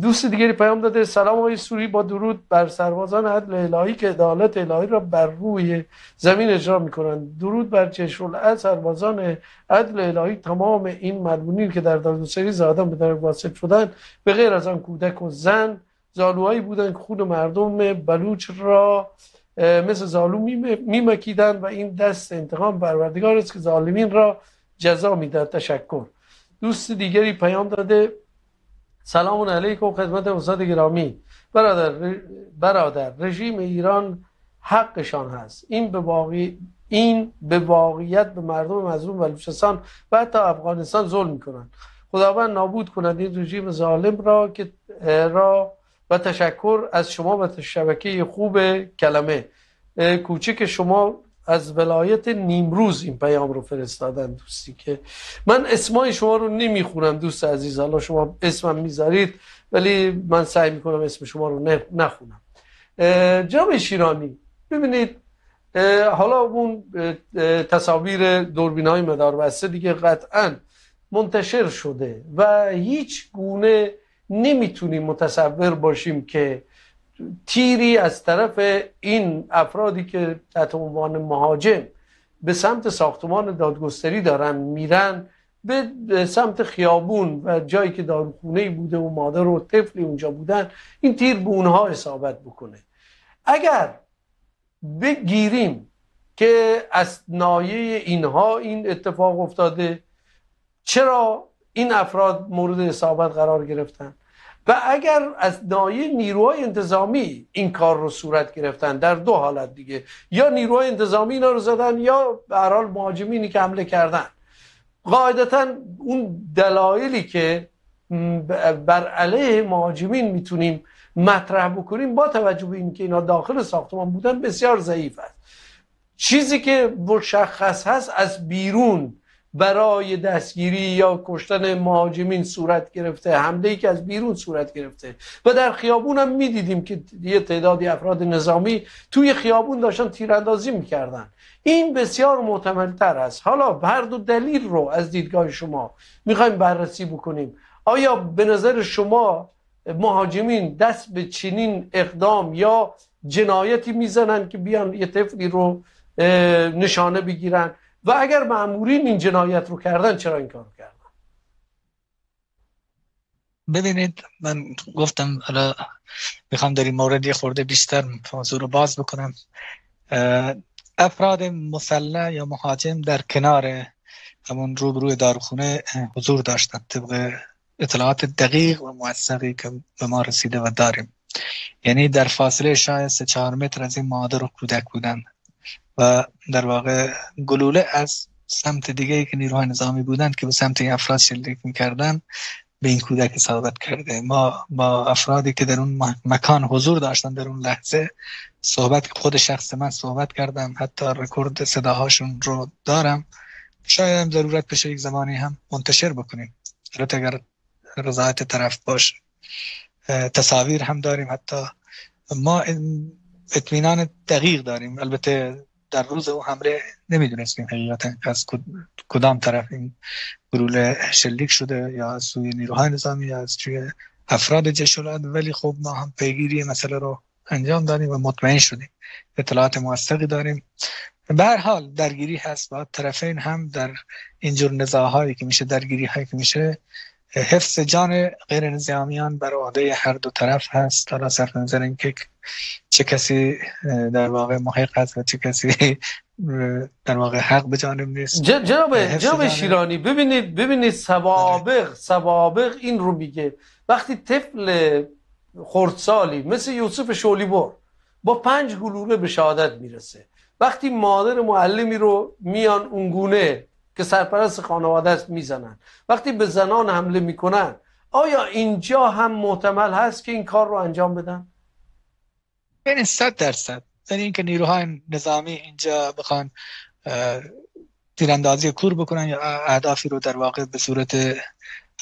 دوست دیگری پیام داده: سلام آقای سوری، با درود بر سربازان عدل الهی که عدالت الهی را بر روی زمین اجرا میکنند. درود بر چشم‌العدل سربازان عدل الهی، تمام این ملعونین که در دادگستری زادان به در واسط شدند، به غیر از آن کودک و زن، زالوهایی بودند که خون مردم بلوچ را مثل زالو میمکیدند و این دست انتقام پروردگار است که ظالمین را جزا میدهد. تشکر. دوست دیگری پیام داده: سلام علیکم خدمت استاد گرامی. برادر رژیم ایران حقشان هست، این به واقعیت به مردم مظلوم بلوچستان و حتی افغانستان ظلم میکنند. خداوند نابود کند این رژیم ظالم را و تشکر از شما و شبکه خوب کلمه کوچک شما از ولایت نیمروز این پیام رو فرستادن. دوستی که من اسمای شما رو نمیخونم دوست عزیز، حالا شما اسمم میذارید ولی من سعی میکنم اسم شما رو نخونم. جناب شیرانی، ببینید حالا اون تصاویر دوربین‌های مداربسته دیگه قطعا منتشر شده و هیچ گونه نمیتونیم متصور باشیم که تیری از طرف این افرادی که تحت عنوان مهاجم به سمت ساختمان دادگستری دارن میرن، به سمت خیابون و جایی که داروخونه‌ای بوده و مادر و طفلی اونجا بودن، این تیر به اونها اصابت بکنه. اگر بگیریم که از نایه اینها این اتفاق افتاده، چرا این افراد مورد اصابت قرار گرفتن؟ و اگر از نایه نیروهای انتظامی این کار رو صورت گرفتن، در دو حالت دیگه، یا نیروهای انتظامی اینا رو زدن یا به هر حال مهاجمینی که حمله کردن. قاعدتا اون دلایلی که بر علیه مهاجمین میتونیم مطرح بکنیم با توجه به اینکه اینا داخل ساختمان بودن بسیار ضعیف است. چیزی که مشخص هست از بیرون برای دستگیری یا کشتن مهاجمین صورت گرفته، حمله‌ای که از بیرون صورت گرفته و در خیابون هم میدیدیم که یه تعدادی افراد نظامی توی خیابون داشتن تیراندازی میکردن. این بسیار محتمل‌تر است. حالا هر دو دلیل رو از دیدگاه شما میخوایم بررسی بکنیم. آیا به نظر شما مهاجمین دست به چنین اقدام یا جنایتی میزنن که بیان یه طفلی رو نشانه بگیرن؟ و اگر مأمورین این جنایت رو کردن چرا این کار کردن؟ ببینید، من گفتم حالا میخوام در این مورد یه خورده بیشتر موضوع رو باز بکنم. افراد مسلح یا مهاجم در کنار همون روبروی داروخونه حضور داشتند طبق اطلاعات دقیق و موثقی که به ما رسیده و داریم. یعنی در فاصله شاید 3-4 متر از این مادر و کودک بودن و در واقع گلوله از سمت دیگه که نیروهای نظامی بودند که به سمت این افراد شلیک می‌کردند به این کودک اصابت کرده. ما با افرادی که در اون مکان حضور داشتن در اون لحظه صحبت، خود شخص من صحبت کردم، حتی رکورد صداهاشون رو دارم. شاید هم ضرورت بشه یک زمانی هم منتشر بکنیم، البته اگر رضایت طرف باشه. تصاویر هم داریم، حتی ما اطمینان دقیق داریم. البته در روز او حمله نمیدونستیم حقیقتا از کدام طرف این گلوله شلیک شده، یا از سوی نیروهای نظامی یا از سوی افراد جیش العدل، ولی خب ما هم پیگیری مسئله رو انجام دادیم و مطمئن شدیم، اطلاعات موثقی داریم. به هر حال درگیری هست و طرفین هم در اینجور نزاع‌هایی که میشه، درگیری هایی که میشه، حفظ جان غیر نظامیان بر عهده هر دو طرف هست. حالا صرف نظر اینکه چه کسی در واقع محق است و چه کسی در واقع حق به جانب نیست. جناب شیرانی، ببینید سوابق این رو میگه. وقتی طفل خردسالی مثل یوسف شولیبر با 5 گلوله به شهادت میرسه، وقتی مادر معلمی رو میان اونگونه که سرپرست خانواده است میزنن، وقتی به زنان حمله میکنن، آیا اینجا هم محتمل هست که این کار رو انجام بدن؟ یعنی 100%. یعنی اینکه نیروهای نظامی اینجا بخوان تیراندازی کور بکنن یا اهدافی رو در واقع به صورت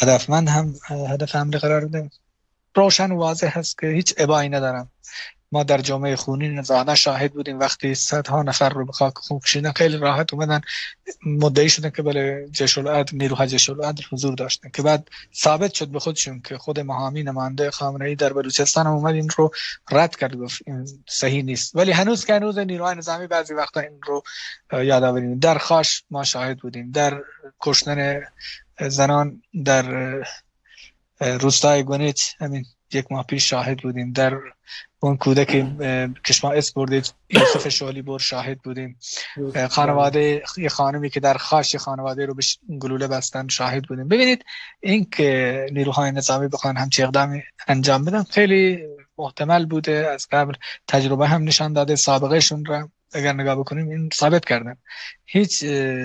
هدفمند هم هدف حمله قرار بدن، روشن و واضح هست که هیچ ابایی ندارم. ما در جامعه خونین زاده شاهد بودیم وقتی صدها نفر رو به خاک خون کشیدن، خیلی راحت اومدن مدعی شدن که بله جیش العدل، نیروهای جیش العدل حضور داشتن، که بعد ثابت شد به خودشون که خود مهامی نماینده خامنه‌ای در بلوچستان هم اومد این رو رد کرد، گفت این صحیح نیست. ولی هنوز که هنوز نیروهای نظامی بعضی وقتا این رو یادآوری می‌کنن. در خاش ما شاهد بودیم، در کشتن زنان در روستای گونیچ همین یک ماه پیش شاهد بودیم، در اون کودک کشما اس بردید یوسف شالی بور شاهد بودیم، خانواده یه خانمی که در خاش خانواده رو به گلوله بستن شاهد بودیم. ببینید این که نیروهای نظامی بخوان همچین اقدامی انجام بدن خیلی محتمل بوده، از قبل تجربه هم نشان داده، سابقه شون را اگر نگاه بکنیم این ثابت کردن، هیچ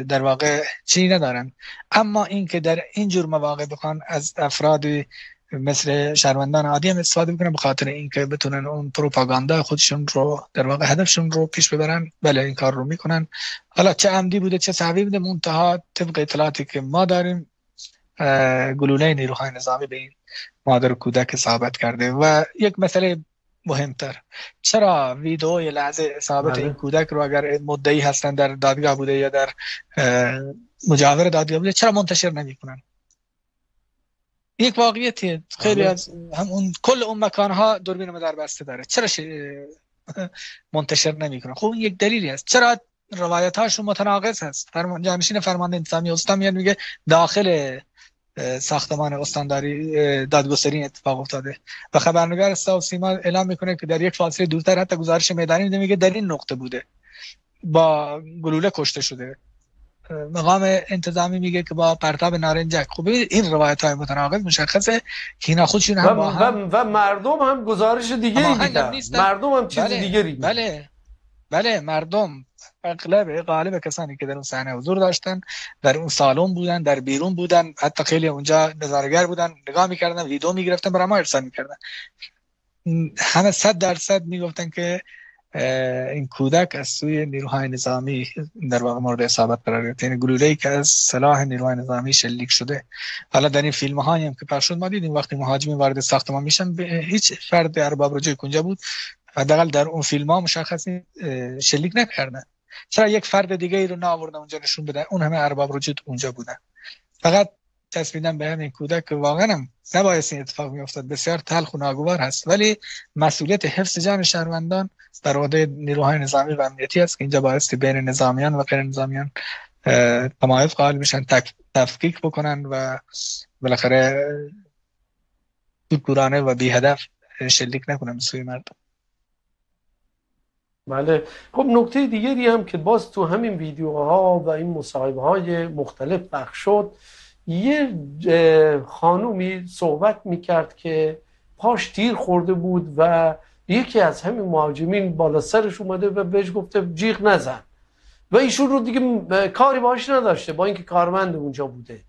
در واقع چیزی ندارن. اما این که در این جور مواقع بخوان از افراد مثل شهروندان عادی هم استفاده بکنن به خاطر اینکه بتونن اون پروپاگاندا خودشون رو در واقع هدفشون رو پیش ببرن، بله این کار رو میکنن. حالا چه عمدی بوده چه سهوی بوده، منتها طبق اطلاعاتی که ما داریم گلوله نیروهای نظامی به این مادر کودک ثابت کرده. و یک مسئله مهمتر، چرا ویدئوی لحظه اصابت این کودک رو اگر مدعی هستن در دادگاه بوده یا در مجاور دادگاه بوده چرا منتشر نمیکنن؟ یک واقعیتی خیلی از همون کل اون مکانها دوربین مدار بسته داره، چرا منتشر نمیکنن؟ خب این یک دلیلی است. چرا روایت‌هاشون متناقض است؟ جانشین فرمانده انتظامی استان میاد میگه داخل ساختمان استانداری دادگستری اتفاق افتاده و خبرنگار استاد سیما اعلام میکنه که در یک فاصله دورتر حتی گزارش میدانی میده میگه در این نقطه بوده با گلوله کشته شده. مقام انتظامی میگه که با پرتاب نارنجک. خب این روایت‌های متناقض مشخصه که اینا خودشون هم با هم و مردم هم گزارش دیگری میدن، مردم هم چیز دیگری میدن. بله مردم غالب کسانی که در اون صحنه حضور داشتن در اون سالن بودن، در بیرون بودن، حتی خیلی اونجا نظاره‌گر بودن، نگاه میکردن، ویدیو میگرفتن، برای ما ارسال میکردن. همه 100% میگفتن که این کودک از سوی نیروهای نظامی در واقع مورد اصابت قرار گرفته، یعنی گلوله‌ای که از سلاح نیروهای نظامی شلیک شده. حالا در این فیلم‌هایی هم که پخش شد ما دیدیم وقتی مهاجمین وارد ساختمان میشن هیچ فرد ارباب رجوع اونجا بود حداقل در اون فیلم‌ها مشخصی شلیک نکردن. چرا یک فرد دیگه ای رو نآوردن اونجا نشون بدن؟ اون همه ارباب رجوع اونجا بودن. فقط چسبیدن به همین کودک که واقعا هم نباید این اتفاق میافتاد، بسیار تلخ و ناگوار هست، ولی مسئولیت حفظ جان شهروندان بر عهده نیروهای نظامی و امنیتی است که اینجا بایستی بین نظامیان و غیر نظامیان تمایز قائل بشن، تفکیک بکنن و بالاخره کورانه و بی هدف شلیک نکنن سوی مردم. بله. خب نکته دیگری هم که باز تو همین ویدیوها و این مصاحبه‌های مختلف پخش شد، یه خانومی صحبت میکرد که پاش تیر خورده بود و یکی از همین مهاجمین بالا سرش اومده و بهش گفته جیغ نزن و ایشون رو دیگه کاری باهاش نداشته با اینکه کارمند اونجا بوده.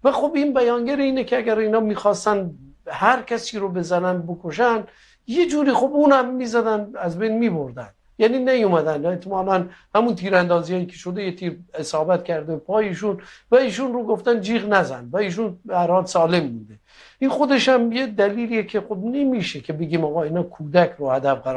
و خب این بیانگر اینه که اگر اینا میخواستن هر کسی رو بزنن بکشن یه جوری خب اونم میزدن از بین میبردن، یعنی نیومدن احتمالاً همون تیراندازیایی که شده یه تیر اصابت کرده پایشون و ایشون رو گفتن جیغ نزن و ایشون به هر حال سالم بوده. این خودش هم یه دلیلیه که خب نمیشه که بگیم آقا اینا کودک رو هدف قرار